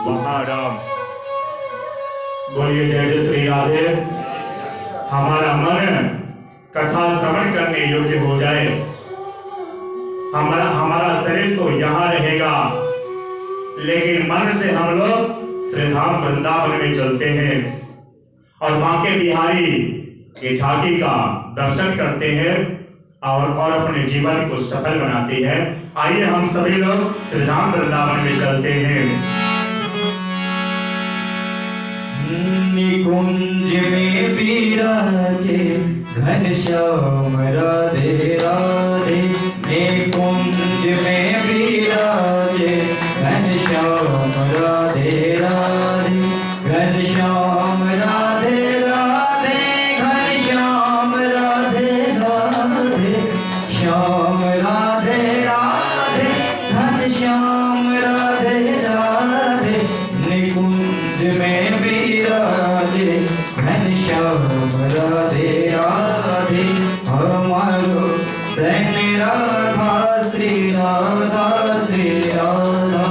वहाँ राम। बोलिए जय जय श्री राधे। हमारा मन कथा श्रवण करने योग्य हो जाए। हमारा शरीर तो यहाँ रहेगा, लेकिन मन से हम लोग श्री धाम वृंदावन में चलते हैं और बांके बिहारी की झांकी का दर्शन करते हैं और अपने जीवन को सफल बनाते हैं। आइए हम सभी लोग श्री धाम वृंदावन में चलते हैं। निकुंज में विराजे घनश्याम राधे राधे। निकुंज में विराजे घनश्याम राधे राधे। घनश्याम राधे राधे। घनश्याम राधे राधे। श्याम राधे राधे। घनश्याम राधे राधे। निकुंज में विराजे घनश्याम राधे राधे। हमारो प्रेम राधा श्री राधा श्री राधा।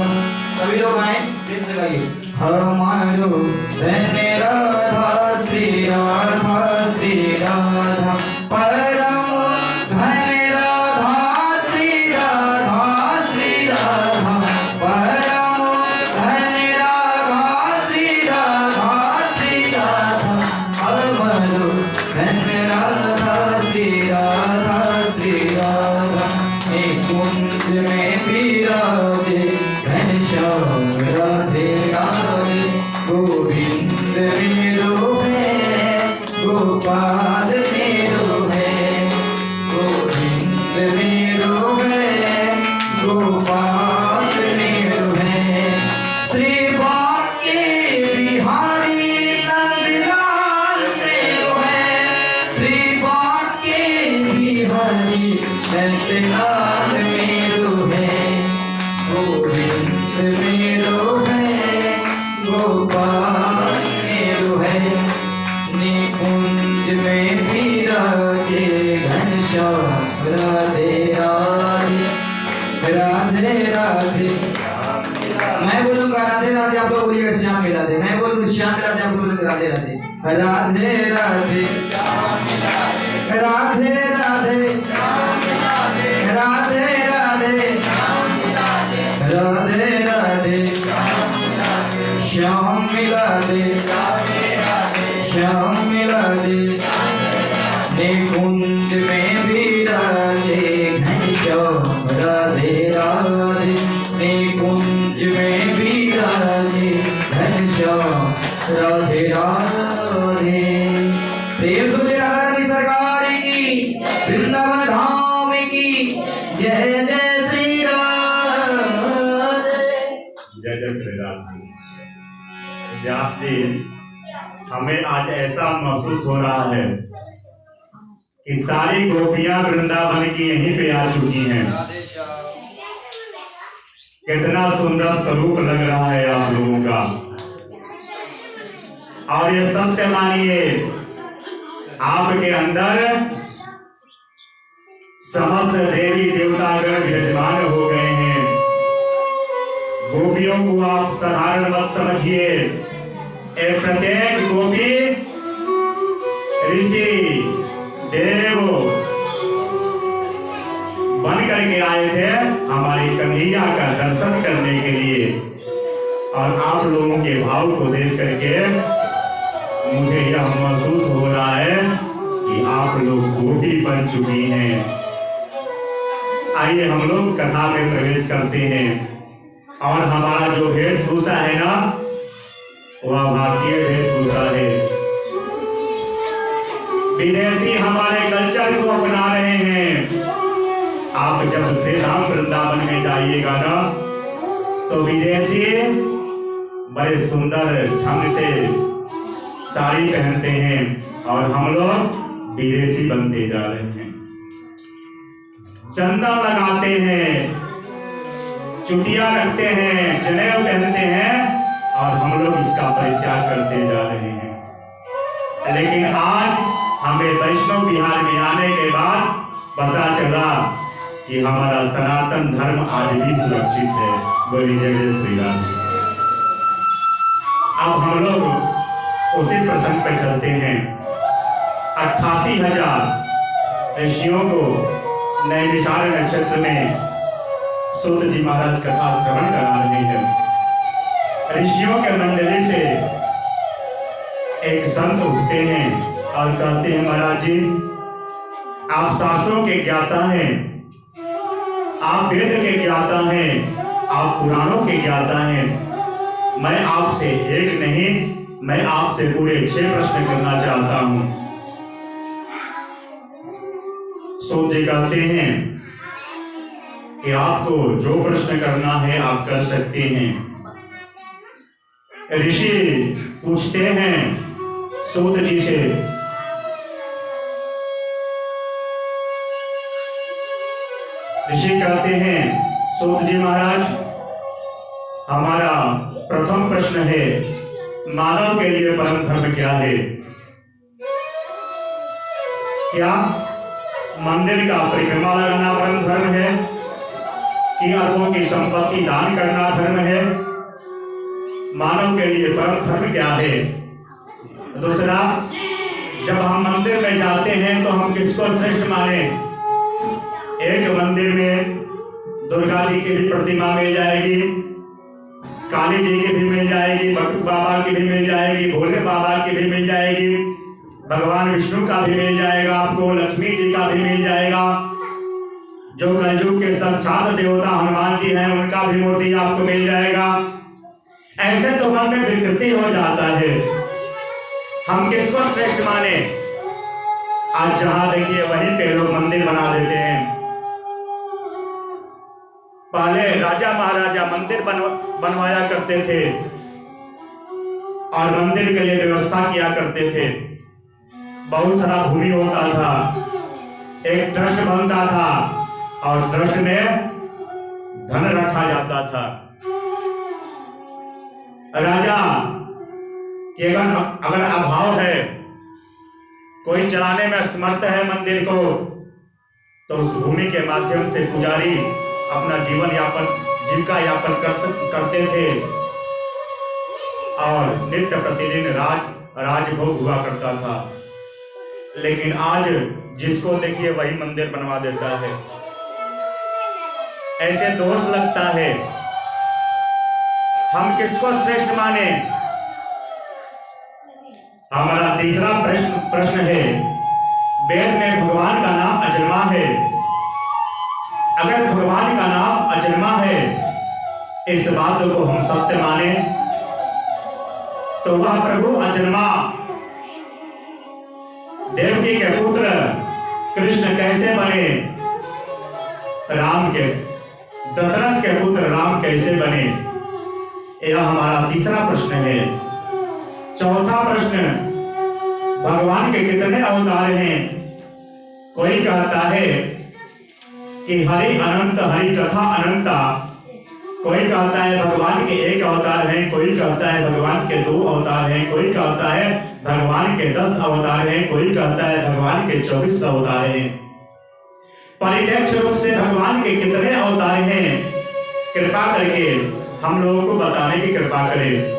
सभी लोग आए फिर से गाइए। हमारो प्रेम राधा श्री राधा श्री राधा। परम धन राधा श्री राधा श्री राधा। परम धन राधा श्री राधा श्री राधा। हमारो प्रेम राधा श्री राधा श्री राधा। निकुंज में विराजे घनश्याम राधे राधे। गोविंद मेरो है गोपाल मेरो है। गोविंद मेरो है गोपाल मेरो है। श्री बांके बिहारी नंदलाल मेरो है। श्री बांके बिहारी नंदलाल मेरो है। गोविंद मेरो है गोपाल मेरो है। निकुंज में विराजे घनश्याम राधे राधे। राधे राधे। मैं बोलूंगा राधे राधे, आप लोग बोलिएगा श्याम राधे। मैं बोलूंगा श्याम राधे, आप लोग बोलेंगे राधे राधे। राधे राधे। राधे राधे। राधे राधे। राधे राधे। श्याम राधे। श्याम राधे। निकुंज में विराजे घनश्याम राधे राधे। निकुंज में विराजे घनश्याम राधे राधे। प्रेम से बोलिए राधा रानी सरकार की, वृंदावन धाम की जय जय श्री राधे। जय जय श्री राधे। व्यास जी, हमें आज ऐसा महसूस हो रहा है कि सारी गोपियां वृंदावन की यहीं पे आ चुकी हैं। कितना सुंदर स्वरूप लग रहा है आप लोगों का। और ये सत्य मानिए, आपके अंदर समस्त देवी देवतागण विराजमान हो गए हैं। गोपियों को आप साधारण मत समझिए। एक प्रत्येक गोपी ऋषि देव बन करके आए थे हमारे कन्हैया का दर्शन करने के लिए। और आप लोगों के भाव को देख करके मुझे यह महसूस हो रहा है कि आप लोग गोपी बन चुकी हैं। आइए हम लोग कथा में प्रवेश करते हैं। और हमारा जो वेशभूषा है ना, वह भारतीय वेशभूषा है। विदेशी हमारे कल्चर को अपना रहे हैं। आप जब श्री धाम वृंदावन में जाइएगा ना, तो विदेशी बड़े सुंदर ढंग से साड़ी पहनते हैं और हम लोग विदेशी बनते जा रहे हैं। चंदन लगाते हैं, चुटिया रखते हैं, जनेऊ पहनते हैं और हम लोग इसका परित्याग करते जा रहे हैं। लेकिन आज हमें वैष्णव बिहार में आने के बाद पता चला कि हमारा सनातन धर्म आज भी सुरक्षित है। बोलिए जय जय श्री राम। अब हम लोग उसी प्रसंग पे चलते हैं। 88,000 ऋषियों को नैमिषारण्य नक्षत्र में सूत जी महाराज कथा श्रवण करा रहे हैं। ऋषियों के मंडली से एक संत उठते हैं और कहते हैं, महाराज जी आप शास्त्रों के ज्ञाता हैं, आप वेद के ज्ञाता हैं, आप पुराणों के ज्ञाता हैं। मैं आपसे एक नहीं, मैं आपसे पूरे 6 प्रश्न करना चाहता हूं। सूत जी कहते हैं कि आपको जो प्रश्न करना है आप कर सकते हैं। ऋषि पूछते हैं सूत जी से, ऋषि कहते हैं सूत जी महाराज हमारा प्रथम प्रश्न है, मानव के लिए परम धर्म क्या है? क्या मंदिर का परिक्रमा लगाना परम धर्म है कि अरबों की संपत्ति दान करना धर्म है? मानव के लिए परम धर्म क्या है? दूसरा, जब हम मंदिर में जाते हैं तो हम किसको श्रेष्ठ माने? एक मंदिर में दुर्गा जी की भी प्रतिमा मिल जाएगी, काली जी की भी मिल जाएगी, बटुक बाबा की भी मिल जाएगी, भोले बाबा की भी मिल जाएगी, भगवान विष्णु का भी मिल जाएगा, आपको लक्ष्मी जी का भी मिल जाएगा, जो कलयुग के साक्षात देवता हनुमान जी हैं उनका भी मूर्ति आपको मिल जाएगा। ऐसे तो मन में विकृति हो जाता है, हम किसको श्रेष्ठ माने? आज जहां देखिए वहीं पे लोग मंदिर बना देते हैं। पहले राजा महाराजा मंदिर बनवाया करते थे और मंदिर के लिए व्यवस्था किया करते थे। बहुत सारा भूमि होता था, एक ट्रस्ट बनता था और ट्रस्ट में धन रखा जाता था। राजा कि अगर अभाव है, कोई चलाने में असमर्थ है मंदिर को, तो उस भूमि के माध्यम से पुजारी अपना जीविका यापन करते थे और नित्य प्रतिदिन राजभोग हुआ करता था। लेकिन आज जिसको देखिए वही मंदिर बनवा देता है। ऐसे दोष लगता है। हम किसको श्रेष्ठ माने? हमारा तीसरा प्रश्न है, वेद में भगवान का नाम अजन्मा है। अगर भगवान का नाम अजन्मा है, इस बात को हम सत्य माने, तो वह प्रभु अजन्मा देवकी के पुत्र कृष्ण कैसे बने? दशरथ के पुत्र राम कैसे बने? यह हमारा तीसरा प्रश्न है। चौथा प्रश्न, भगवान के कितने अवतार हैं? कोई कहता है कि हरि अनंत, हरि कथा अनंता। कोई कहता है भगवान के 1 अवतार हैं, कोई कहता है भगवान के 2 अवतार हैं, कोई कहता है भगवान के 10 अवतार हैं, कोई कहता है भगवान के 24 अवतार हैं। परिप्रेक्ष रूप से भगवान के कितने अवतार हैं? कृपा करके हम लोगों को बताने की कृपा करें।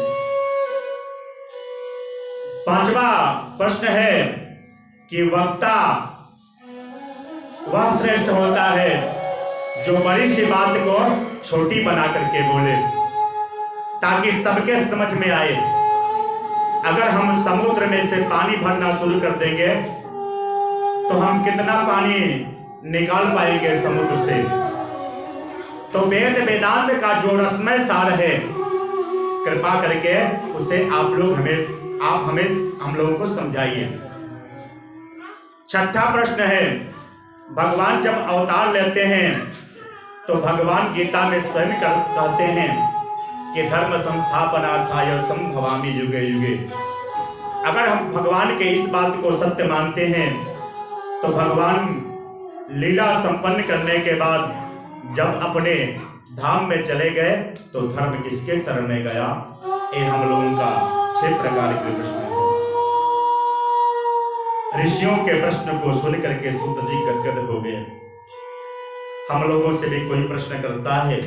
5वां प्रश्न है कि वक्ता वह श्रेष्ठ होता है जो बड़ी सी बात को छोटी बना करके बोले ताकि सबके समझ में आए। अगर हम समुद्र में से पानी भरना शुरू कर देंगे तो हम कितना पानी निकाल पाएंगे समुद्र से? तो वेद वेदांत का जो रसमय सार है, कृपा करके उसे आप हमें हम लोगों को समझाइए। 6ठा प्रश्न है, भगवान जब अवतार लेते हैं तो भगवान गीता में स्वयं कहते हैं कि धर्म संस्थापनार्थाय संभवामि युगे युगे। अगर हम भगवान के इस बात को सत्य मानते हैं तो भगवान लीला संपन्न करने के बाद जब अपने धाम में चले गए तो धर्म किसके शरण में गया? ये हम लोगों का 6 प्रकार के प्रश्न है। ऋषियों के प्रश्न को सुन करके सूत जी गदगद हो गए। हम लोगों से भी कोई प्रश्न करता है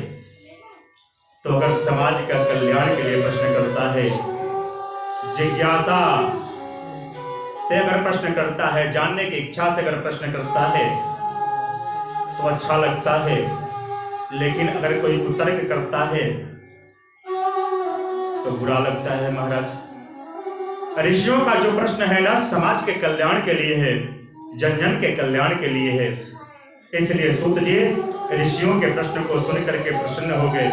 तो अगर समाज का कल्याण के लिए प्रश्न करता है जिज्ञासा से अगर प्रश्न करता है, जानने की इच्छा से अगर प्रश्न करता है तो अच्छा लगता है, लेकिन अगर कोई कुतर्क करता है तो बुरा लगता है महाराज। ऋषियों का जो प्रश्न है ना, समाज के कल्याण के लिए है, जन जन के कल्याण के लिए है। इसलिए सूत जी ऋषियों के प्रश्न को सुन करके प्रसन्न हो गए।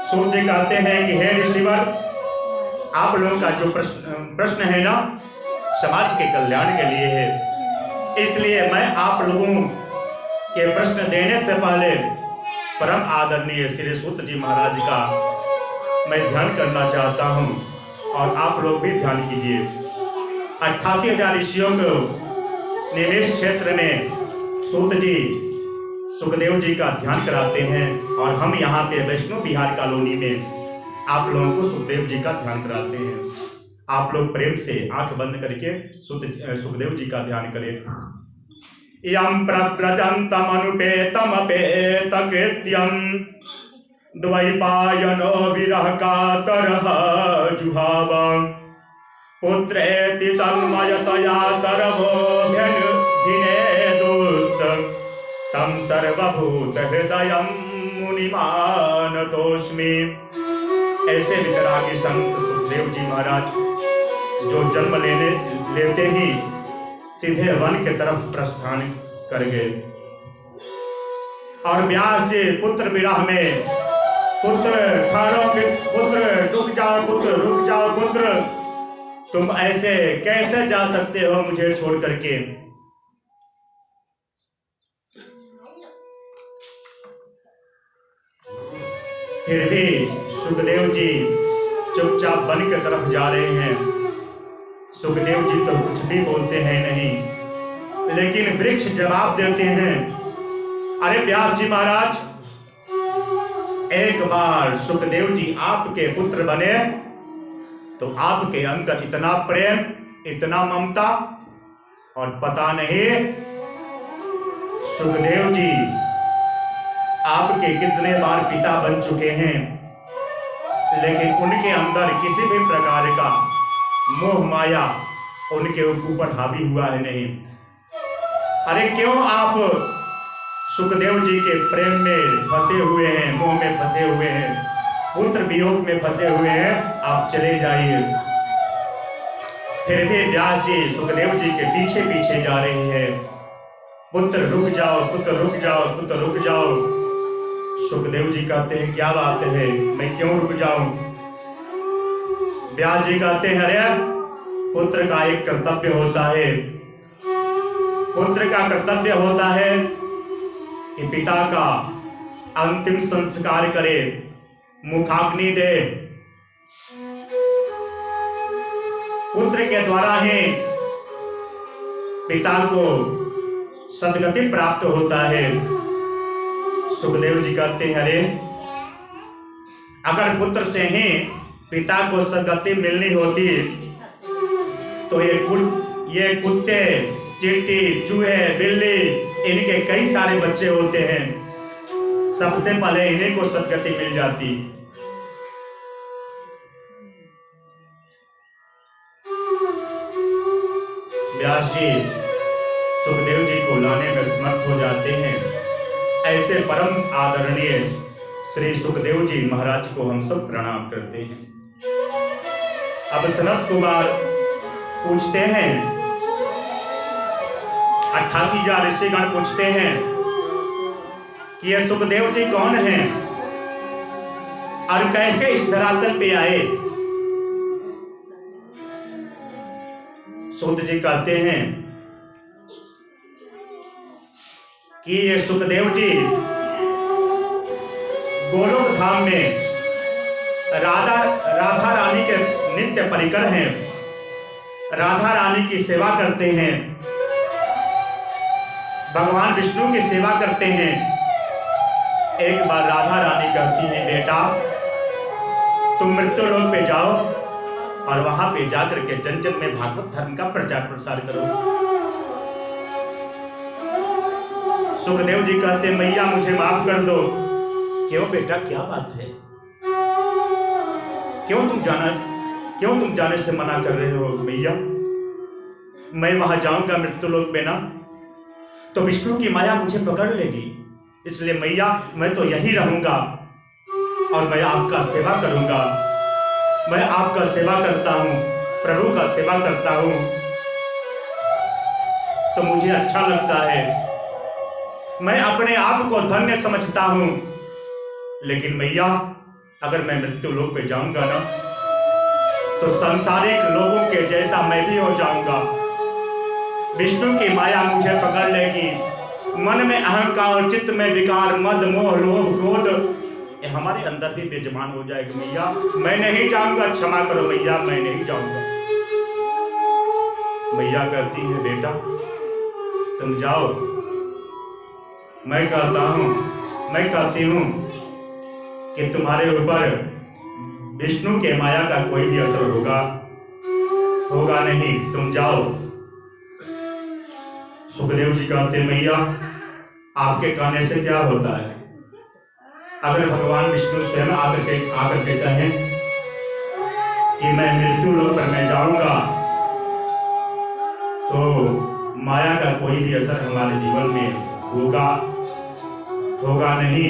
सूत जी कहते हैं कि हे ऋषिवर, आप लोगों का जो प्रश्न है ना, समाज के कल्याण के लिए है। इसलिए मैं आप लोगों के प्रश्न देने से पहले परम आदरणीय श्री सूत जी महाराज का मैं ध्यान करना चाहता हूं, और आप लोग भी ध्यान कीजिए। 88,000 ऋषियों को निवेश क्षेत्र में सूत जी सुखदेव जी का ध्यान कराते हैं, और हम यहाँ पे वैष्णो विहार कॉलोनी में आप लोगों को सुखदेव जी का ध्यान कराते हैं। आप लोग प्रेम से आंख बंद करके सुखदेव जी का ध्यान करें। यम प्रव्रजन्तमनुपेतमपेतकृत्यं द्वैपायनो विरह कातरः जुहाव पुत्रेति तन्मयतया तरवोऽभ्यनुभिनेदुस्त तं सर्वभूतहृदयं मुनिमानतोऽस्मि। ऐसे वितरागी संत सुखदेव जी महाराज जो जन्म लेते ही सीधे वन के तरफ प्रस्थान कर गए, और व्यास जी पुत्र विरह में, पुत्र ठहरो, पुत्र रुक जाओ, पुत्र रुक जाओ, पुत्र तुम ऐसे कैसे जा सकते हो मुझे छोड़ करके। फिर भी सुखदेव जी चुपचाप वन की तरफ जा रहे हैं। सुखदेव जी तो कुछ भी बोलते हैं नहीं, लेकिन वृक्ष जवाब देते हैं, अरे व्यास जी महाराज, एक बार सुखदेव जी आपके पुत्र बने तो आपके अंदर इतना प्रेम, इतना ममता, और पता नहीं सुखदेव जी आपके कितने बार पिता बन चुके हैं, लेकिन उनके अंदर किसी भी प्रकार का मोह माया उनके ऊपर हावी हुआ है नहीं। अरे क्यों आप सुखदेव जी के प्रेम में फंसे हुए हैं, मोह में फंसे हुए हैं, पुत्र वियोग में फंसे हुए हैं, आप चले जाइए। फिर भी व्यास जी सुखदेव जी के पीछे पीछे जा रहे हैं, पुत्र रुक जाओ, पुत्र रुक जाओ, पुत्र रुक जाओ। सुखदेव जी कहते हैं क्या बात है, मैं क्यों रुक जाऊं। व्यास जी कहते हैं, अरे पुत्र का एक कर्तव्य होता है, पुत्र का कर्तव्य होता है कि पिता का अंतिम संस्कार करे, मुखाग्नि दे। पुत्र के द्वारा ही पिता को सदगति प्राप्त होता है। सुखदेव जी कहते हैं, अरे अगर पुत्र से ही पिता को सदगति मिलनी होती तो ये कुत्ते, चींटी, चूहे, बिल्ली, इनके कई सारे बच्चे होते हैं, सबसे पहले इन्हीं को सदगति मिल जाती। व्यास जी सुखदेव जी को लाने में समर्थ हो जाते हैं। ऐसे परम आदरणीय श्री सुखदेव जी महाराज को हम सब प्रणाम करते हैं। अब सनत कुमार पूछते हैं, 88,000 ऋषिगण पूछते हैं कि ये सुखदेव जी कौन हैं और कैसे इस धरातल पे आए। सूत जी कहते हैं कि ये सुखदेव जी गोलोक धाम में राधा रानी के नित्य परिकर हैं, राधा रानी की सेवा करते हैं, भगवान विष्णु की सेवा करते हैं। एक बार राधा रानी कहती हैं, बेटा तुम मृत्युलोक पे जाओ और वहां पे जाकर के जन जन में भागवत धर्म का प्रचार प्रसार करो। सुखदेव जी कहते, मैया मुझे माफ कर दो। क्यों बेटा, क्या बात है, क्यों तुम जाना क्यों तुम जाने से मना कर रहे हो मैया? मैं वहां जाऊंगा मृत्यु लोक पे ना, तो विष्णु की माया मुझे पकड़ लेगी। इसलिए मैया मैं तो यही रहूंगा और मैं आपका सेवा करूंगा। मैं आपका सेवा करता हूं, प्रभु का सेवा करता हूं, तो मुझे अच्छा लगता है। मैं अपने आप को धन्य समझता हूं। लेकिन मैया अगर मैं मृत्यु लोक पे जाऊंगा ना, तो संसारिक लोगों के जैसा मैं भी हो जाऊंगा। विष्णु की माया मुझे पकड़ लेगी। मन में अहंकार, चित्त में विकार, मद मोह लोभ क्रोध, ये हमारे अंदर भी विद्यमान हो जाएगा। मैया मैं नहीं जाऊंगा, क्षमा करो मैया, मैं नहीं जाऊंगा। मैया कहती है बेटा तुम जाओ। मैं कहती हूं कि तुम्हारे ऊपर विष्णु के माया का कोई भी असर होगा नहीं, तुम जाओ। सुखदेव जी कहते मैया आपके कहने से क्या होता है? अगर भगवान विष्णु स्वयं आकर के कहें कि मैं मृत्यु लोक पर मैं जाऊंगा, तो माया का कोई भी असर हमारे जीवन में होगा नहीं,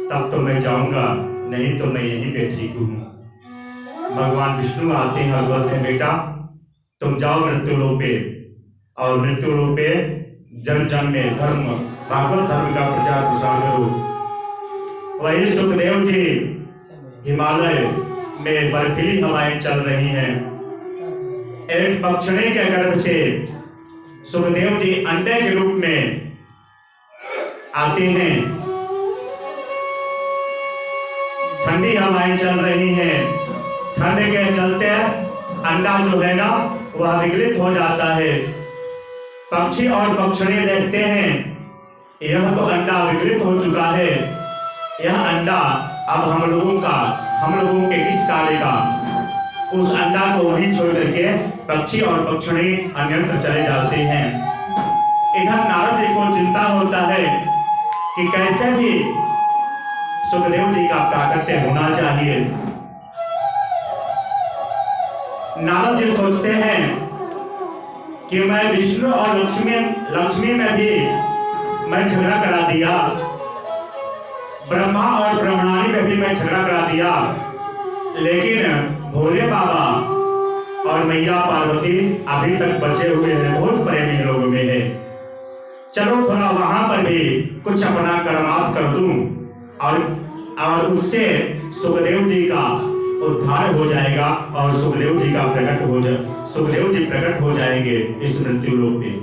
तब तो मैं जाऊंगा, नहीं तो मैं यहीं पे ठीक हूँ। भगवान विष्णु आते हैं और बोलते हैं बेटा तुम जाओ मृत्यु लोक पे, और मृत्यु लोक पे जन जन में धर्म, भागवत धर्म का प्रचार प्रसार करो। वही सुखदेव जी हिमालय में बर्फीली हवाएं चल रही हैं। एक पक्षिणी के गर्भ से सुखदेव जी अंडे के रूप में आते हैं। ठंडी हवाएं चल रही हैं, ठंड के चलते अंडा जो है ना वह विकलित हो जाता है। पक्षी और पक्षिणी देखते हैं यह तो अंडा विकलित हो चुका है, यह अंडा अब हम लोगों के किस कार्य का। उस अंडा को वहीं छोड़ करके पक्षी और पक्षिणी अन्यत्र चले जाते हैं। इधर नारद जी को चिंता होता है कि कैसे भी सुखदेव जी का प्राकट्य होना चाहिए। नारद जी सोचते हैं कि मैं विष्णु और लक्ष्मी में भी मैं झगड़ा करा दिया, ब्रह्मा और ब्रह्मणानी में भी मैं झगड़ा करा दिया, लेकिन भोले बाबा और मैया पार्वती अभी तक बचे हुए हैं, बहुत प्रेमी लोगों में है। चलो थोड़ा वहां पर भी कुछ अपना कर्मार्थ कर दूं और उससे सुखदेव जी का उद्धार हो जाएगा और सुखदेव जी प्रकट हो जाएंगे इस मृत्यु लोक में।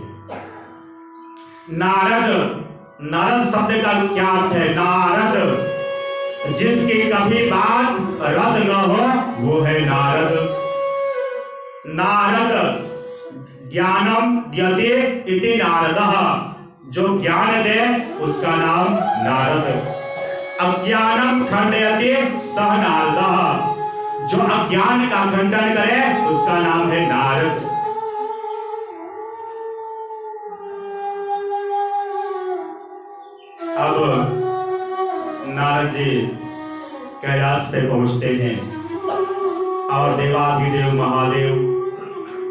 नारद शब्द का क्या अर्थ है? नारद, जिसकी कभी बात रद्द न हो वो है नारद। नारद ज्ञानम द्यते इति नारदः, जो ज्ञान दे उसका नाम नारद। अज्ञानम खंडयते सह नारदः, जो अज्ञान का खंडन करे उसका नाम है नारद। अब नारद जी कैलाश पे पहुंचते हैं और देवाधिदेव महादेव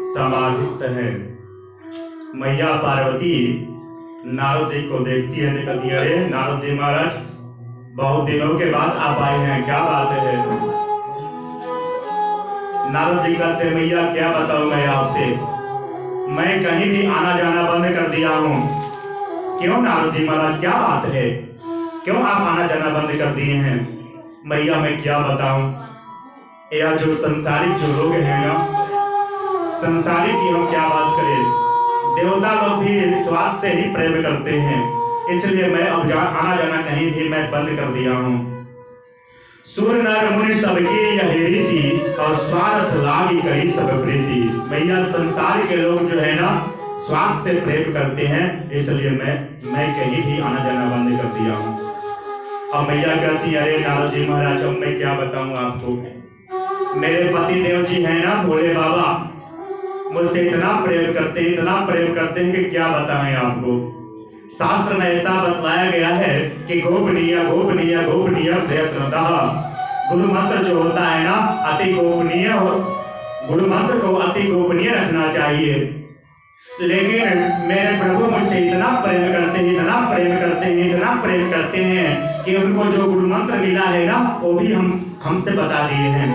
समाधिस्थ हैं। मैया पार्वती नारद जी को देखती है, कहती है अरे नारद जी महाराज बहुत दिनों के बाद आप आए हैं, क्या बात है? नारद जी कहते मैया क्या बताऊं मैं आपसे, मैं कहीं भी आना जाना बंद कर दिया हूं। क्यों नारद जी महाराज क्या बात है, क्यों आप आना जाना बंद कर दिए हैं? मैया मैं क्या बताऊं, या जो संसारिक जो लोग हैं ना, संसारिक की हम क्या बात करें, देवता लोग भी स्वार्थ से ही प्रेम करते हैं, इसलिए मैं अब आना जाना कहीं भी मैं बंद कर दिया हूं। सूर्य नर मुनि सबकी यह रीति और स्वार्थ लागी करी सब प्रीति। मैया संसार के लोग जो है ना स्वार्थ से प्रेम करते हैं, इसलिए मैं कहीं भी आना जाना बंद कर दिया हूँ। अब मैया कहती है अरे नारद जी महाराज अब मैं क्या बताऊं आपको, मेरे पति देव जी है ना भोले बाबा मुझसे इतना प्रेम करते हैं कि क्या बताएं आपको। शास्त्र में ऐसा बतलाया गया है कि गोपनीय गोपनीय गोपनीय प्रयत्नतः, गुरु मंत्र जो होता है ना अति गोपनीय गुरु मंत्र को अति गोपनीय रखना चाहिए। लेकिन मेरे प्रभु मुझसे इतना प्रेम करते हैं, इतना प्रेम करते हैं, इतना प्रेम करते हैं कि उनको जो गुरु मंत्र मिला है ना वो भी हमसे बता दिए हैं।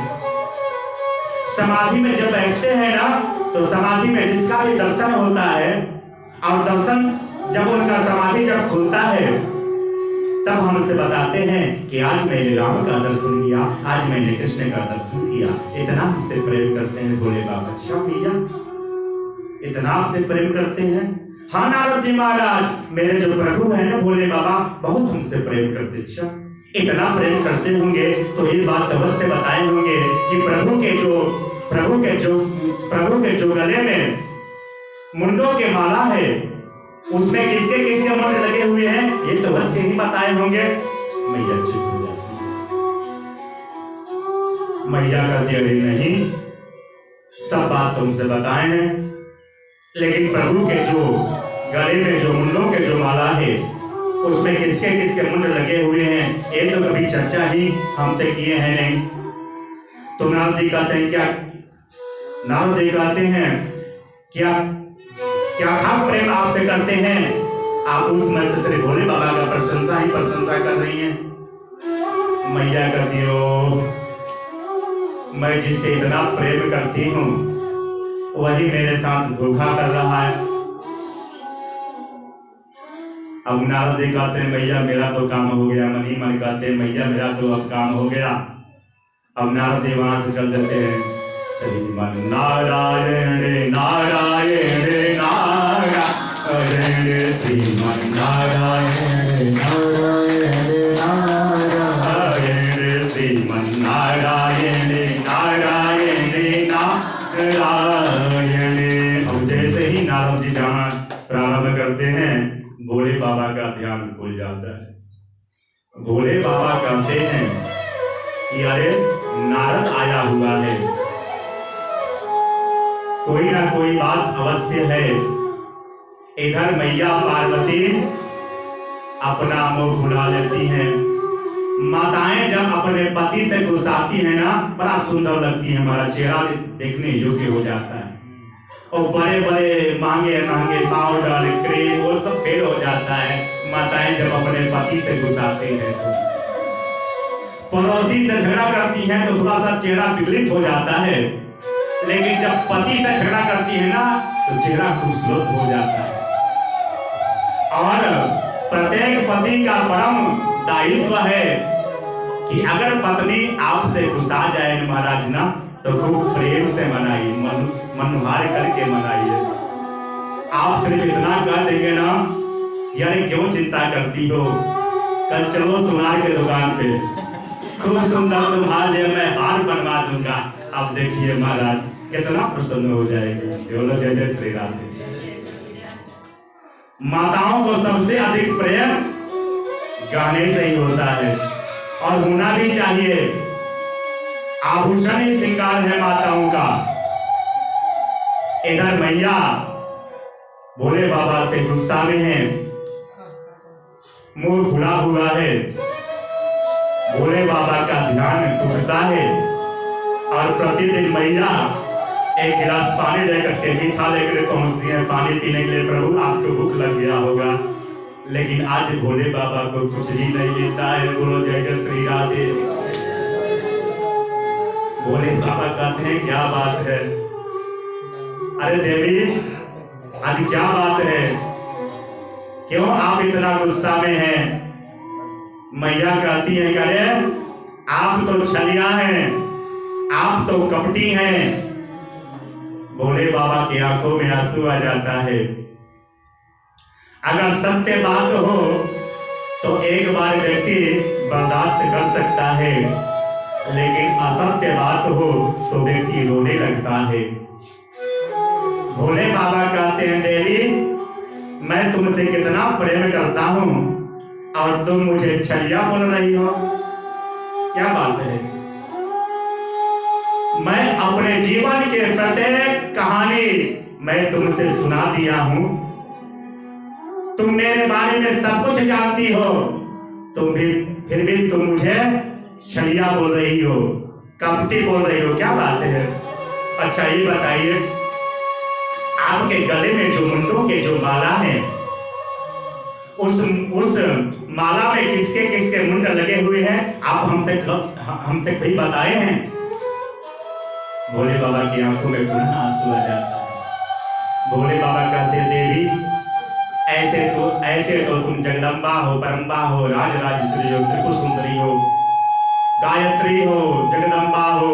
समाधि में जब बैठते हैं ना तो समाधि में जिसका भी दर्शन होता है और दर्शन जब उनका समाधि जब खुलता है तब हमसे बताते हैं कि आज मैंने राम का दर्शन किया, आज मैंने कृष्ण का दर्शन किया। इतना हमसे प्रेम करते हैं भोले बाबा। अच्छा भैया, इतना आपसे प्रेम करते हैं? हाँ नारद जी महाराज, मेरे जो प्रभु है ना भोले बाबा बहुत हमसे प्रेम करते। अच्छा, इतना प्रेम करते होंगे तो ये बात अवश्य बताए होंगे कि प्रभु के जो गले में मुंडों के माला है उसमें किसके किसके मुंड लगे हुए हैं ये तो अवश्य ही बताए होंगे। मैया चुप हो जाती है। मैया कहती अरे नहीं, सब बात तुमसे बताए हैं, लेकिन प्रभु के जो गले में जो मुंडों के जो माला है उसमें किसके किसके मुंड लगे हुए हैं ये तो कभी चर्चा ही हमसे किए हैं नहीं। तो नारद जी कहते हैं क्या? नारद जी कहते हैं क्या खास प्रेम आपसे करते हैं? आप उस में से श्री भोले बाबा का प्रशंसा ही प्रशंसा कर रही हैं। मैया कहती हो मैं जिससे इतना प्रेम करती हूँ वही मेरे साथ धोखा कर रहा है। अब नारद जी कहते हैं मैया मेरा तो काम हो गया। मनी मन कहते हैं मैया मेरा तो अब काम हो गया। अब नारद जी वहां से चल देते हैं। श्रीमन नारायण नारायण नारायण, श्रीमन नारायण नारायण नारायण, श्रीमन नारायण नारायण नारायण। अब जैसे ही नारद जी जहाँ प्रारंभ करते हैं भोले बाबा का ध्यान भूल जाता है। भोले बाबा कहते हैं कि अरे नारद आया हुआ है, कोई ना कोई बात अवश्य है। इधर मैया पार्वती अपना मुंह फुला लेती हैं। माताएं जब अपने पति से गुस्साती हैं ना बड़ा सुंदर लगती है, हमारा चेहरा देखने योग्य हो जाता है। और बड़े बड़े महंगे महंगे पाउडर क्रीम वो सब फेल हो जाता है माताएं जब अपने पति से गुस्साती हैं। तो पड़ोसी से झगड़ा करती हैं तो थोड़ा सा चेहरा विगलित हो जाता है, लेकिन जब पति से झगड़ा करती है ना तो चेहरा खूबसूरत हो जाता है। और प्रत्येक पति का परम दायित्व है कि अगर पत्नी आपसे गुस्सा जाए महाराज ना तो खूब प्रेम से मनाइए, मनोहार करके मनाइए। आप सिर्फ इतना कर देंगे ना यानी क्यों चिंता करती हो, कल चलो सुनार के दुकान पे खूब सुंदर तुम्हारे लिए मैं हार बनवा दूंगा। आप देखिए महाराज कितना प्रसन्न हो जाएगी। बोलो जय जय श्री राम। माताओं को सबसे अधिक प्रेम गाने से ही होता है और होना भी चाहिए। आभूषण ही श्रृंगार है माताओं का। इधर मैया भोले बाबा से गुस्सा में है, मुंह फुला हुआ है। भोले बाबा का ध्यान टूटता है और प्रतिदिन मैया एक गिलास पानी लेकर के मीठा लेकर पहुंचती है पानी पीने के लिए। प्रभु आपको भूख लग गया होगा, लेकिन आज भोले बाबा को कुछ भी नहीं मिलता है। बोलो जय जय श्री राधे। भोले बाबा कहते हैं क्या बात है? अरे देवी आज क्या बात है, क्यों आप इतना गुस्सा में हैं? मैया कहती है अरे आप तो छलिया हैं, आप तो कपटी हैं। भोले बाबा की आंखों में आंसू आ जाता है। अगर सत्य बात हो तो एक बार व्यक्ति बर्दाश्त कर सकता है, लेकिन असत्य बात हो तो व्यक्ति रोने लगता है। भोले बाबा कहते हैं देवी मैं तुमसे कितना प्रेम करता हूं और तुम मुझे छलिया बोल रही हो, क्या बात है? मैं अपने जीवन के प्रत्येक कहानी मैं तुमसे सुना दिया हूं, तुम मेरे बारे में सब कुछ जानती हो, फिर भी तुम मुझे छलिया बोल रही हो, कपटी बोल रही हो, क्या बात है? अच्छा ये बताइए, आपके गले में जो मुंडों के जो माला है, उस माला में किसके किसके मुंड लगे हुए हैं, आप हमसे भी बताए हैं? भोले बाबा की आंखों में पुनः आंसू आ जाता है। भोले बाबा कहते, देवी ऐसे तो तुम जगदम्बा हो, परम्बा हो, राजराजेश्वरी हो, त्रिपुर सुंदरी हो, गायत्री हो, जगदम्बा हो,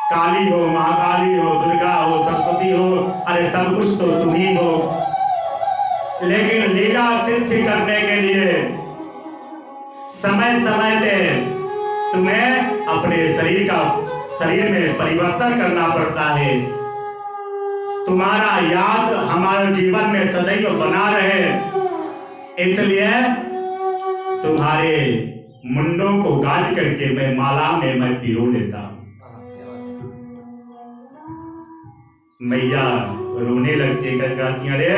काली हो, महाकाली हो, दुर्गा हो, सरस्वती हो, अरे सब कुछ तो तुम ही हो। लेकिन लीला सिद्ध करने के लिए समय समय पे तुम्हें अपने शरीर में परिवर्तन करना पड़ता है। तुम्हारा याद हमारे जीवन में सदैव बना रहे, इसलिए तुम्हारे मुंडों को गाड़ करके मैं माला में मैं पिरो लेता हूं। मैया रोने लगती, कहती, अरे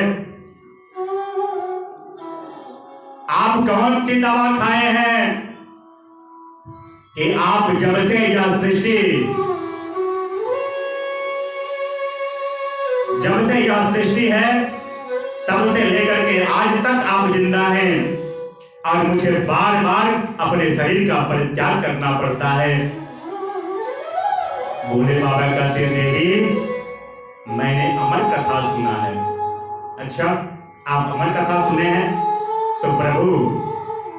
आप कौन सी दवा खाए हैं कि आप जब से यह सृष्टि है तब से लेकर के आज तक आप जिंदा हैं और मुझे बार बार अपने शरीर का परित्याग करना पड़ता है। भोले बाबा कहते, देवी मैंने अमर कथा सुना है। अच्छा, आप अमर कथा सुने हैं तो प्रभु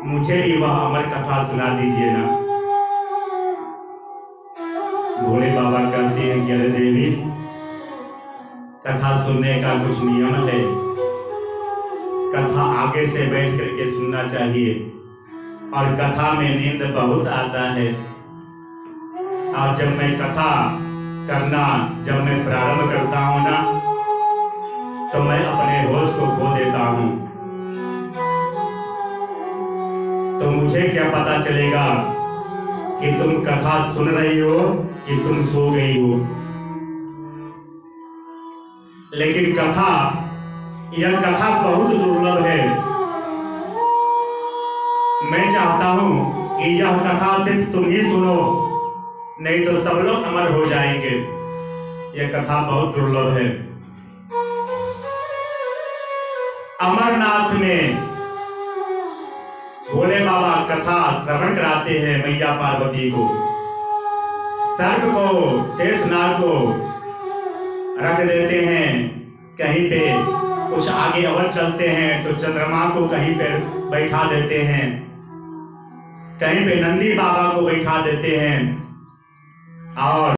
मुझे भी वह अमर कथा सुना दीजिए ना। भोले बाबा कहते हैं कि अरे देवी, कथा सुनने का कुछ नियम है, कथा आगे से बैठ करके सुनना चाहिए और कथा में नींद बहुत आता है। और जब मैं कथा करना जब मैं प्रारंभ करता हूं ना, तो मैं अपने होश को खो देता हूं। तो मुझे क्या पता चलेगा कि तुम कथा सुन रही हो कि तुम सो गई हो। लेकिन यह कथा बहुत दुर्लभ है। मैं चाहता हूं कि यह कथा सिर्फ तुम ही सुनो, नहीं तो सब लोग अमर हो जाएंगे। यह कथा बहुत दुर्लभ है। अमरनाथ में भोले बाबा कथा श्रवण कराते हैं मैया पार्वती को। सर्प को, शेषनाग को रख देते हैं कहीं पे, कुछ आगे और चलते हैं तो चंद्रमा को कहीं पे बैठा देते हैं, कहीं पे नंदी बाबा को बैठा देते हैं और